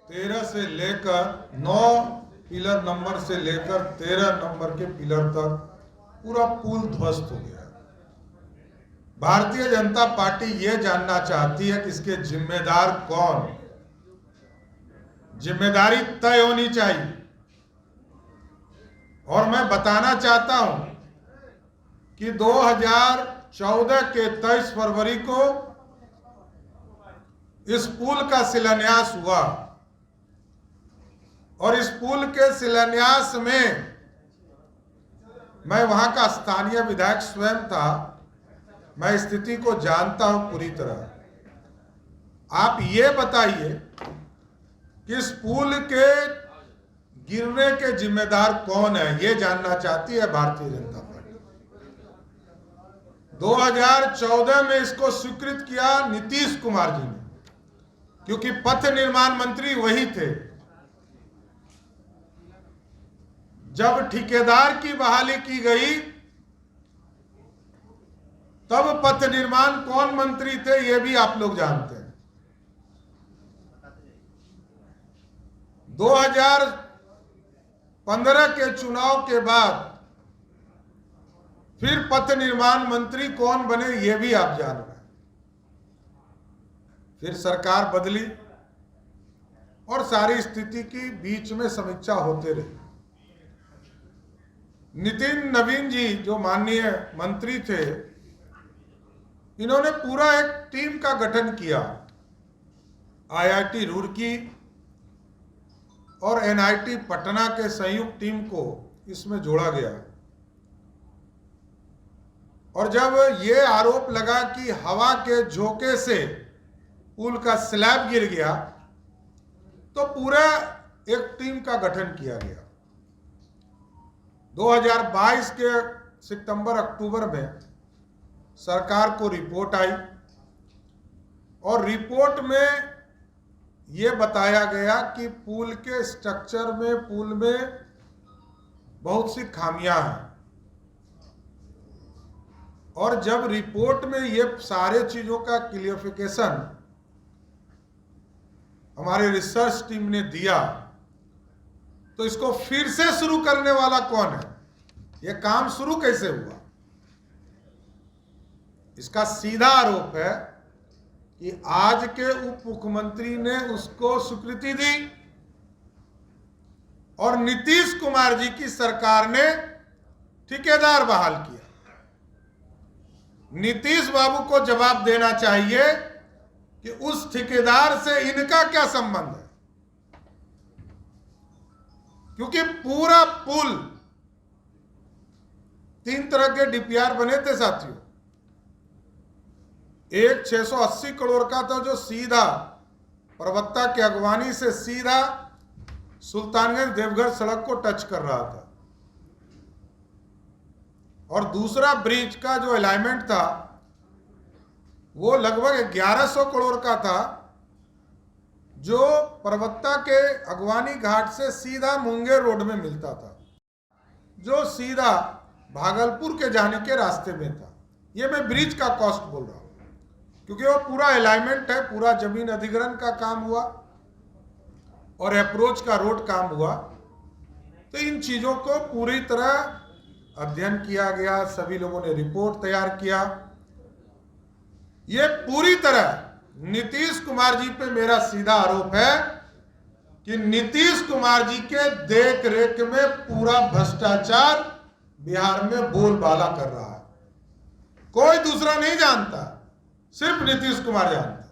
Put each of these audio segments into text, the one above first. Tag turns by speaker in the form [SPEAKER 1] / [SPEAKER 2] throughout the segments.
[SPEAKER 1] 13 से लेकर 9 pillar number से लेकर 13 नंबर के पिलर तक पूरा पुल ध्वस्त हो गया। भारतीय जनता पार्टी ये जानना चाहती है कि इसके जिम्मेदार कौन। जिम्मेदारी तय होनी चाहिए। और मैं बताना चाहता हूं कि 2014 के 23 फरवरी को इस पुल का शिलान्यास हुआ और इस पुल के शिलान्यास में मैं वहां का स्थानीय विधायक स्वयं था। मैं स्थिति को जानता हूं पूरी तरह। आप ये बताइए कि इस पुल के गिरने के जिम्मेदार कौन है, ये जानना चाहती है भारतीय जनता पार्टी। 2014 में इसको स्वीकृत किया नीतीश कुमार जी ने, क्योंकि पथ निर्माण मंत्री वही थे। जब ठेकेदार की बहाली की गई तब पथ निर्माण कौन मंत्री थे ये भी आप लोग जानते हैं। 2015 के चुनाव के बाद फिर पथ निर्माण मंत्री कौन बने ये भी आप जान रहे हैं। फिर सरकार बदली और सारी स्थिति की बीच में समीक्षा होते रही। नितिन नवीन जी जो माननीय मंत्री थे, इन्होंने पूरा एक टीम का गठन किया। IIT रुड़की और NIT पटना के संयुक्त टीम को इसमें जोड़ा गया। और जब ये आरोप लगा कि हवा के झोंके से पुल का स्लैब गिर गया तो पूरा एक टीम का गठन किया गया। 2022 के सितंबर अक्टूबर में सरकार को रिपोर्ट आई और रिपोर्ट में यह बताया गया कि पुल के स्ट्रक्चर में, पुल में बहुत सी खामियां हैं। और जब रिपोर्ट में ये सारे चीजों का क्लियरिफिकेशन हमारे रिसर्च टीम ने दिया तो इसको फिर से शुरू करने वाला कौन है, ये काम शुरू कैसे हुआ। इसका सीधा आरोप है कि आज के उप मुख्यमंत्री ने उसको स्वीकृति दी और नीतीश कुमार जी की सरकार ने ठेकेदार बहाल किया। नीतीश बाबू को जवाब देना चाहिए कि उस ठेकेदार से इनका क्या संबंध है, क्योंकि पूरा पुल 3 तरह के DPR बने थे साथियों। एक 680 करोड़ का था जो सीधा परबत्ता की अगवानी से सीधा सुल्तानगंज देवघर सड़क को टच कर रहा था। और दूसरा ब्रिज का जो अलाइनमेंट था वो लगभग 1100 करोड़ का था जो परबत्ता के अगवानी घाट से सीधा मुंगेर रोड में मिलता था, जो सीधा भागलपुर के जाने के रास्ते में था। ये मैं ब्रिज का कॉस्ट बोल रहा हूं क्योंकि वो पूरा अलाइनमेंट है, पूरा जमीन अधिग्रहण का काम हुआ और अप्रोच का रोड काम हुआ। तो इन चीजों को पूरी तरह अध्ययन किया गया, सभी लोगों ने रिपोर्ट तैयार किया। ये पूरी तरह नीतीश कुमार जी पे मेरा सीधा आरोप है कि नीतीश कुमार जी के देख रेख में पूरा भ्रष्टाचार बिहार में बोलबाला कर रहा है। कोई दूसरा नहीं जानता, सिर्फ नीतीश कुमार जानता।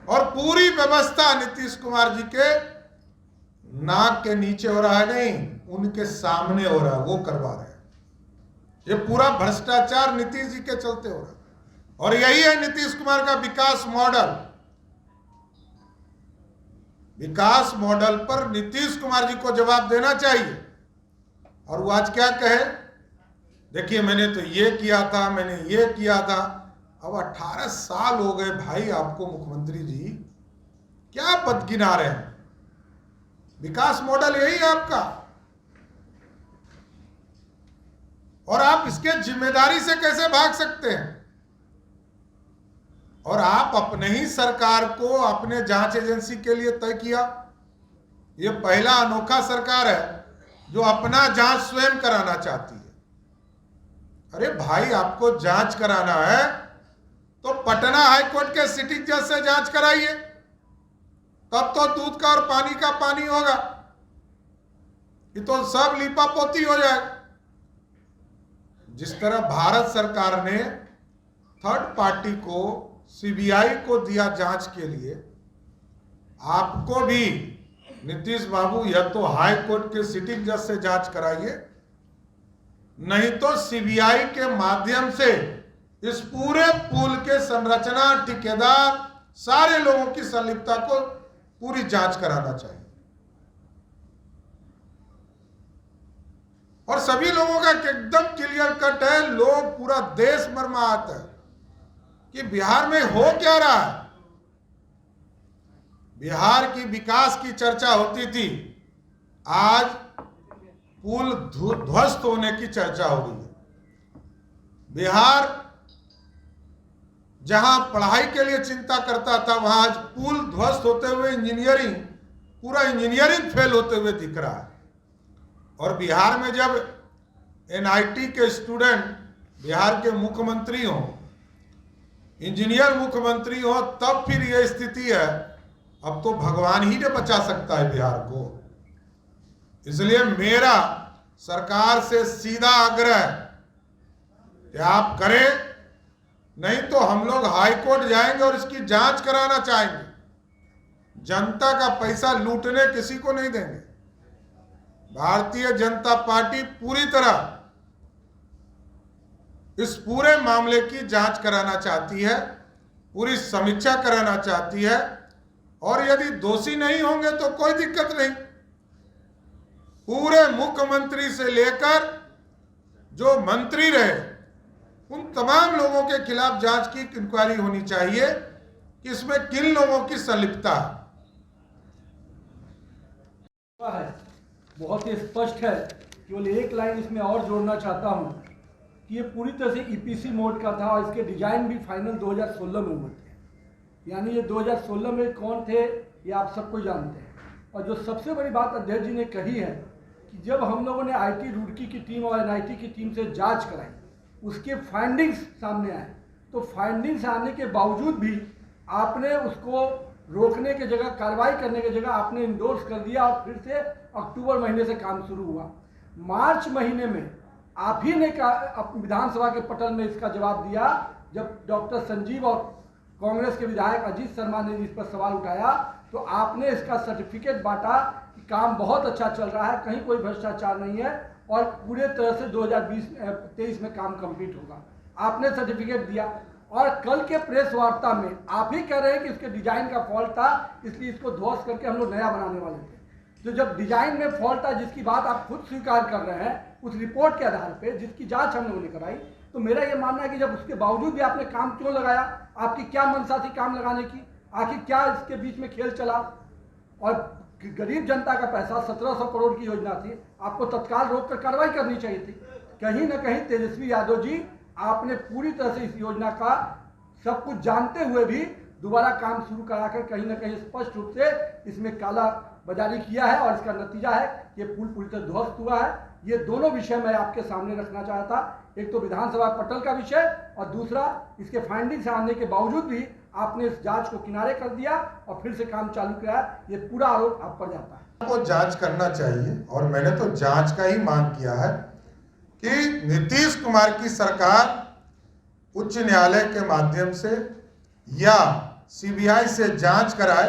[SPEAKER 1] और पूरी व्यवस्था नीतीश कुमार जी के नाक के नीचे हो रहा है, नहीं उनके सामने हो रहा है, वो करवा रहे हैं। ये पूरा भ्रष्टाचार नीतीश जी के चलते हो रहा है। और यही है नीतीश कुमार का विकास मॉडल। विकास मॉडल पर नीतीश कुमार जी को जवाब देना चाहिए। और वो आज क्या कहे, देखिए मैंने तो ये किया था, मैंने ये किया था। अब 18 साल हो गए भाई आपको मुख्यमंत्री जी, क्या पद गिना रहे हैं। विकास मॉडल यही है आपका और आप इसके जिम्मेदारी से कैसे भाग सकते हैं। और आप अपने ही सरकार को अपने जांच एजेंसी के लिए तय किया। ये पहला अनोखा सरकार है जो अपना जांच स्वयं कराना चाहती है। अरे भाई, आपको जांच कराना है तो पटना हाईकोर्ट के सिटिंग जज से जांच कराइए, तब तो दूध का और पानी का पानी होगा। ये तो सब लीपापोती हो जाएगा। जिस तरह भारत सरकार ने थर्ड पार्टी को, सीबीआई को दिया जांच के लिए, आपको भी नीतीश बाबू या तो हाई कोर्ट के सिटिंग जज से जांच कराइए, नहीं तो सीबीआई के माध्यम से इस पूरे पुल के संरचना, ठेकेदार, सारे लोगों की संलिप्तता को पूरी जांच कराना चाहिए। और सभी लोगों का एकदम क्लियर कट है, लोग, पूरा देश मर्माहत है कि बिहार में हो क्या रहा है। बिहार की विकास की चर्चा होती थी, आज पुल ध्वस्त होने की चर्चा हो रही है। बिहार जहां पढ़ाई के लिए चिंता करता था, वहां आज पुल ध्वस्त होते हुए पूरा इंजीनियरिंग फेल होते हुए दिख रहा है। और बिहार में जब एनआईटी के स्टूडेंट बिहार के मुख्यमंत्री हों, इंजीनियर मुख्यमंत्री हो, तब फिर यह स्थिति है। अब तो भगवान ही ने बचा सकता है बिहार को। इसलिए मेरा सरकार से सीधा आग्रह है कि आप करें, नहीं तो हम लोग हाई कोर्ट जाएंगे और इसकी जांच कराना चाहेंगे। जनता का पैसा लूटने किसी को नहीं देंगे। भारतीय जनता पार्टी पूरी तरह इस पूरे मामले की जांच कराना चाहती है, पूरी समीक्षा कराना चाहती है, और यदि दोषी नहीं होंगे तो कोई दिक्कत नहीं। पूरे मुख्यमंत्री से लेकर जो मंत्री रहे, उन तमाम लोगों के खिलाफ जांच की इंक्वायरी होनी चाहिए कि इसमें किन लोगों की संलिप्तता
[SPEAKER 2] है। बहुत ही स्पष्ट है। केवल एक लाइन इसमें और जोड़ना चाहता हूं कि ये पूरी तरह से ईपीसी मोड का था और इसके डिजाइन भी फाइनल 2016 में हुए थे। यानी ये 2016 में कौन थे ये आप सबको जानते हैं। और जो सबसे बड़ी बात अध्यक्ष जी ने कही है कि जब हम लोगों ने आईटी रुड़की की टीम और एनआईटी की टीम से जांच कराई, उसके फाइंडिंग्स सामने आए, तो फाइंडिंग्स आने के बावजूद भी आपने उसको रोकने की जगह, कार्रवाई करने की जगह आपने इंडोर्स कर दिया और फिर से अक्टूबर महीने से काम शुरू हुआ। मार्च महीने में आप ही ने विधानसभा के पटल में इसका जवाब दिया, जब डॉक्टर संजीव और कांग्रेस के विधायक अजीत शर्मा ने इस पर सवाल उठाया, तो आपने इसका सर्टिफिकेट बांटा कि काम बहुत अच्छा चल रहा है, कहीं कोई भ्रष्टाचार नहीं है और पूरे तरह से 2023 में काम कंप्लीट होगा। आपने सर्टिफिकेट दिया और कल के प्रेस वार्ता में आप ही कह रहे हैं कि इसके डिजाइन का फॉल्ट था, इसलिए इसको ध्वस्त करके हम लोग नया बनाने वाले थे। तो जब डिजाइन में फॉल्ट था, जिसकी बात आप खुद स्वीकार कर रहे हैं, उस रिपोर्ट के आधार पे जिसकी जांच हम लोगों ने कराई, तो मेरा ये मानना है कि जब उसके बावजूद भी आपने काम क्यों लगाया, आपकी क्या मंशा थी काम लगाने की, आखिर क्या इसके बीच में खेल चला। और गरीब जनता का पैसा 1700 करोड़ की योजना थी, आपको तत्काल रोक कर कार्रवाई करनी चाहिए थी। कहीं ना कहीं तेजस्वी यादव जी, आपने पूरी तरह से इस योजना का सब कुछ जानते हुए भी दोबारा काम शुरू कराकर कहीं ना कहीं स्पष्ट रूप से इसमें काला बाजारी किया है और इसका नतीजा है कि पुल पूरी तरह ध्वस्त हुआ है। ये दोनों विषय मैं आपके सामने रखना चाहता, एक तो विधानसभा पटल का विषय और दूसरा इसके फाइंडिंग्स आने के बावजूद भी आपने इस जांच को किनारे कर दिया और फिर से काम चालू किया। ये पूरा आरोप आप पर जाता है।
[SPEAKER 1] को जांच करना चाहिए और मैंने तो जांच का ही मांग किया है कि नीतीश कुमार की सरकार उच्च न्यायालय के माध्यम से या सीबीआई से जांच कराए,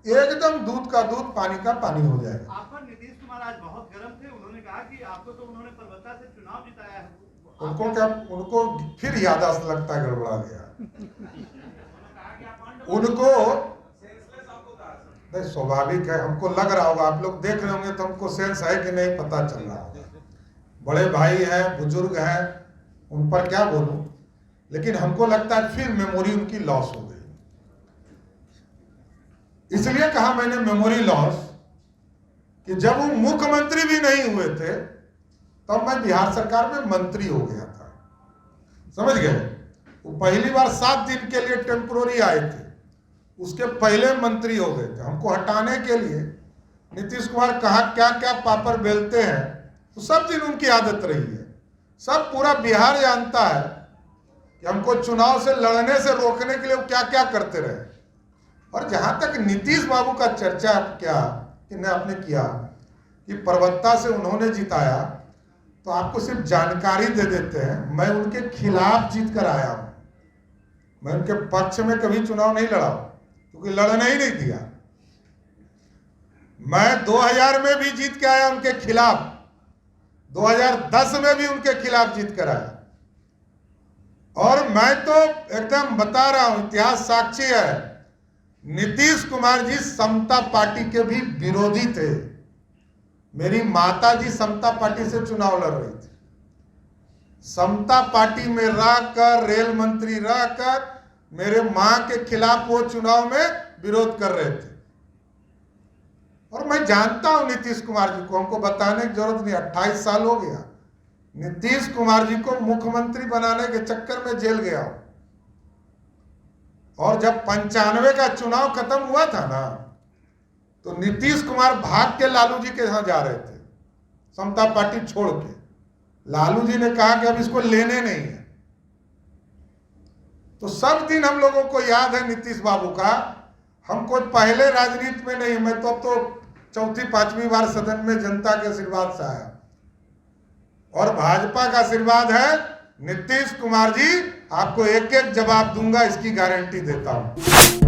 [SPEAKER 1] एकदम दूध का दूध, पानी का पानी हो जाएगा।
[SPEAKER 3] आप पर नीतीश कुमार आज बहुत गर्म थे, उन्होंने कहा कि आपको तो उन्होंने परबत्ता से चुनाव जिताया है।
[SPEAKER 1] उनको क्या, उनको फिर याददाश्त लगता गड़बड़ा गया। उनको नहीं, स्वाभाविक है, हमको लग रहा होगा, आप लोग देख रहे होंगे तो हमको सेंस है कि नहीं पता चल रहा होगा। बड़े भाई हैं, बुजुर्ग हैं, उन पर क्या बोलूं, लेकिन हमको लगता है फिर मेमोरी उनकी लॉस हो गई। इसलिए कहा मैंने मेमोरी लॉस कि जब वो मुख्यमंत्री भी नहीं हुए थे तब मैं बिहार सरकार में मंत्री हो गया था, समझ गए। वो पहली बार 7 दिन के लिए टेम्पोररी आए थे, उसके पहले मंत्री हो गए थे। हमको हटाने के लिए नीतीश कुमार कहा क्या क्या पापड़ बेलते हैं, तो सब दिन उनकी आदत रही है। सब पूरा बिहार जानता है कि हमको चुनाव से लड़ने से रोकने के लिए वो क्या क्या करते रहे। और जहां तक नीतीश बाबू का चर्चा क्या कि आपने किया कि परबत्ता से उन्होंने जिताया, तो आपको सिर्फ जानकारी दे देते हैं, मैं उनके खिलाफ जीत कर आया हूं। मैं उनके पक्ष में कभी चुनाव नहीं लड़ा क्योंकि लड़ने ही नहीं दिया। मैं 2000 में भी जीत के आया उनके खिलाफ, 2010 में भी उनके खिलाफ जीत कर आया। और मैं तो एकदम बता रहा हूं, इतिहास साक्षी है, नीतीश कुमार जी समता पार्टी के भी विरोधी थे। मेरी माता जी समता पार्टी से चुनाव लड़ रही थी। समता पार्टी में रहकर, रेल मंत्री रहकर मेरे मां के खिलाफ वो चुनाव में विरोध कर रहे थे। और मैं जानता हूं नीतीश कुमार जी को, हमको बताने की जरूरत नहीं। 28 साल हो गया नीतीश कुमार जी को मुख्यमंत्री बनाने के चक्कर में जेल गया हूं। और जब 95 का चुनाव खत्म हुआ था ना, तो नीतीश कुमार भाग के लालू जी के यहां जा रहे थे, समता पार्टी छोड़ के। लालू जी ने कहा कि अब इसको लेने नहीं है। तो सब दिन हम लोगों को याद है नीतीश बाबू का। हम कोई पहले राजनीति में नहीं, मैं तो अब तो 4-5वीं बार सदन में जनता के आशीर्वाद से आया। और भाजपा का आशीर्वाद है। नीतीश कुमार जी, आपको एक एक जवाब दूंगा, इसकी गारंटी देता हूं।